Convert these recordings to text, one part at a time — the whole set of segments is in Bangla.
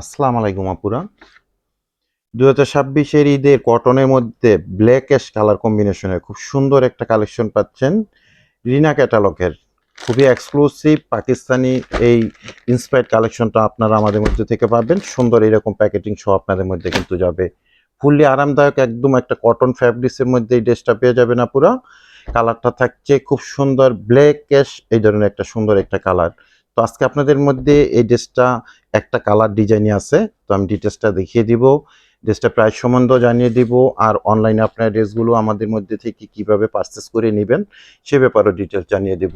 আসসালামু আলাইকুম আপুরা। 2026 এর ঈদে কটনের মধ্যে ব্ল্যাক অ্যাশ কালার কম্বিনেশনের খুব সুন্দর একটা কালেকশন পাচ্ছেন রিনা ক্যাটালগের। খুবই এক্সক্লুসিভ পাকিস্তানি এই ইন্সপায়ার্ড কালেকশনটা আপনারা আমাদের মধ্যে থেকে পাবেন। সুন্দর এরকম প্যাকেটিং সহ আপনাদের মধ্যে কিন্তু যাবে। ফুললি আরামদায়ক একদম একটা কটন ফ্যাব্রিক্সের মধ্যে এই ড্রেসটা পেয়ে যাবেন আপুরা। কালারটা থাকছে খুব সুন্দর ব্ল্যাক অ্যাশ, এই ধরনের একটা সুন্দর একটা কালার। তো আজকে আপনাদের মধ্যে এই ড্রেসটা একটা কালার ডিজাইনই আছে, তো আমি ডিটেলসটা দেখিয়ে দিব, ড্রেসটা প্রাইস সম্বন্ধ জানিয়ে দিব, আর অনলাইনে আপনার ড্রেসগুলো আমাদের মধ্যে থেকে কিভাবে পারচেস করে নেবেন সে ব্যাপারেও ডিটেলস জানিয়ে দিব।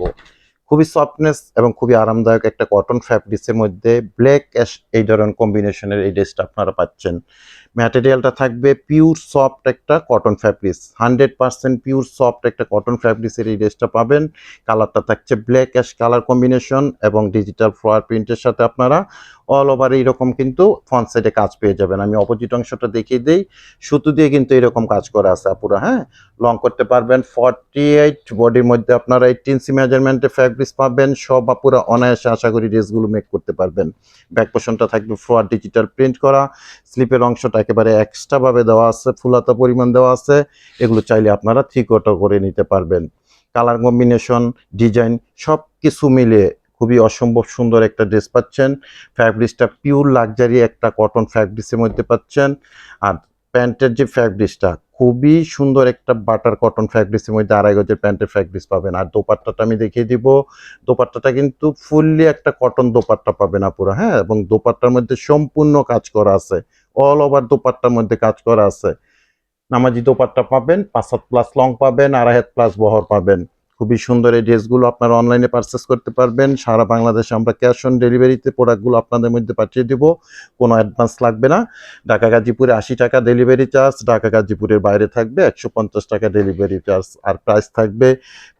খুবই সফটনেস এবং খুবই আরামদায়ক একটা কটন ফ্যাব্রিক্সের মধ্যে ব্ল্যাক অ্যাশ এই ধরনের কম্বিনেশনের এই ড্রেসটা আপনারা পাচ্ছেন। ম্যাটেরিয়ালটা থাকবে পিওর সফট একটা কটন ফ্যাব্রিক্স, 100% পিওর সফট একটা কটন ফ্যাব্রিক্সের এই ড্রেসটা পাবেন। কালারটা থাকছে ব্ল্যাক অ্যাশ কালার কম্বিনেশন এবং ডিজিটাল ফ্লোয়ার প্রিন্টের সাথে আপনারা অল ওভার এইরকম কিন্তু ফ্রন্ট সাইডে কাজ পেয়ে যাবেন। আমি অপোজিট অংশটা দেখিয়ে দিই, সুতো দিয়ে কিন্তু এরকম কাজ করা আছে আপুরা। হ্যাঁ, লং করতে পারবেন 48, বডির মধ্যে আপনারা 18 মেজারমেন্টের ফ্যাব্রিক্স পাবেন। সব আপুরা অনায়াসে আশা করি ড্রেসগুলো মেক করতে পারবেন। ব্যাক পোর্শনটা থাকবে ফ্লোয়ার ডিজিটাল প্রিন্ট করা, স্লিপের অংশটা একেবারে এক্সট্রা ভাবে দেওয়া আছে, ফুলাতা পরিমাণ দেওয়া আছে। এগুলো চাইলে আপনারা থ্রি কোয়ার্টার করে নিতে পারবেন। কালার কম্বিনেশন, ডিজাইন সব কিছু মিলিয়ে খুবই অসম্ভব সুন্দর একটা ড্রেস পাচ্ছেন। ফ্যাব্রিক্সটা পিওর লাক্সারি একটা কটন ফ্যাব্রিক্সের মধ্যে পাচ্ছেন। আর প্যান্টের যে ফ্যাব্রিক্সটা খুবই সুন্দর একটা বাটার কটন ফ্যাব্রিক্সের মধ্যে 2.5 গজের প্যান্টের ফ্যাব্রিক্স পাবেন। আর দোপাট্টাটা আমি দেখিয়ে দিব, দোপাট্টাটা কিন্তু ফুললি একটা কটন দোপাট্টা পাবেন আপুরা। হ্যাঁ, এবং দোপাট্টার মধ্যে সম্পূর্ণ কাজ করা আছে, অল ওভার দোপাট্টার মধ্যে কাজ করা আছে। নামাজি দোপাট্টা পাবেন, 5 হাত প্লাস লং পাবেন, 2.5 হাত প্লাস বহর পাবেন। খুবই সুন্দর এই ড্রেসগুলো আপনারা অনলাইনে পারচেস করতে পারবেন। সারা বাংলাদেশে আমরা ক্যাশ অন ডেলিভারিতে প্রোডাক্টগুলো আপনাদের মধ্যে পাঠিয়ে দিব, কোনো অ্যাডভান্স লাগবে না। ঢাকা গাজীপুরে 80 টাকা ডেলিভারি চার্জ, ঢাকা গাজীপুরের বাইরে থাকবে 150 টাকা ডেলিভারি চার্জ। আর প্রাইস থাকবে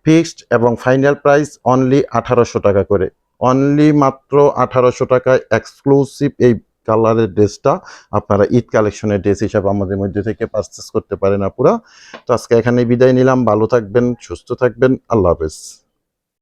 ফিক্সড এবং ফাইনাল প্রাইস অনলি 1800 টাকা করে। অনলি মাত্র 1800 টাকায় এক্সক্লুসিভ এই কালারের ড্রেসটা আপনারা ঈদ কালেকশনের ড্রেস হিসাবে আমাদের মধ্যে থেকে পারচেস করতে পারেন আপুরা। তো আজকে এখানে বিদায় নিলাম, ভালো থাকবেন, সুস্থ থাকবেন, আল্লাহ হাফেজ।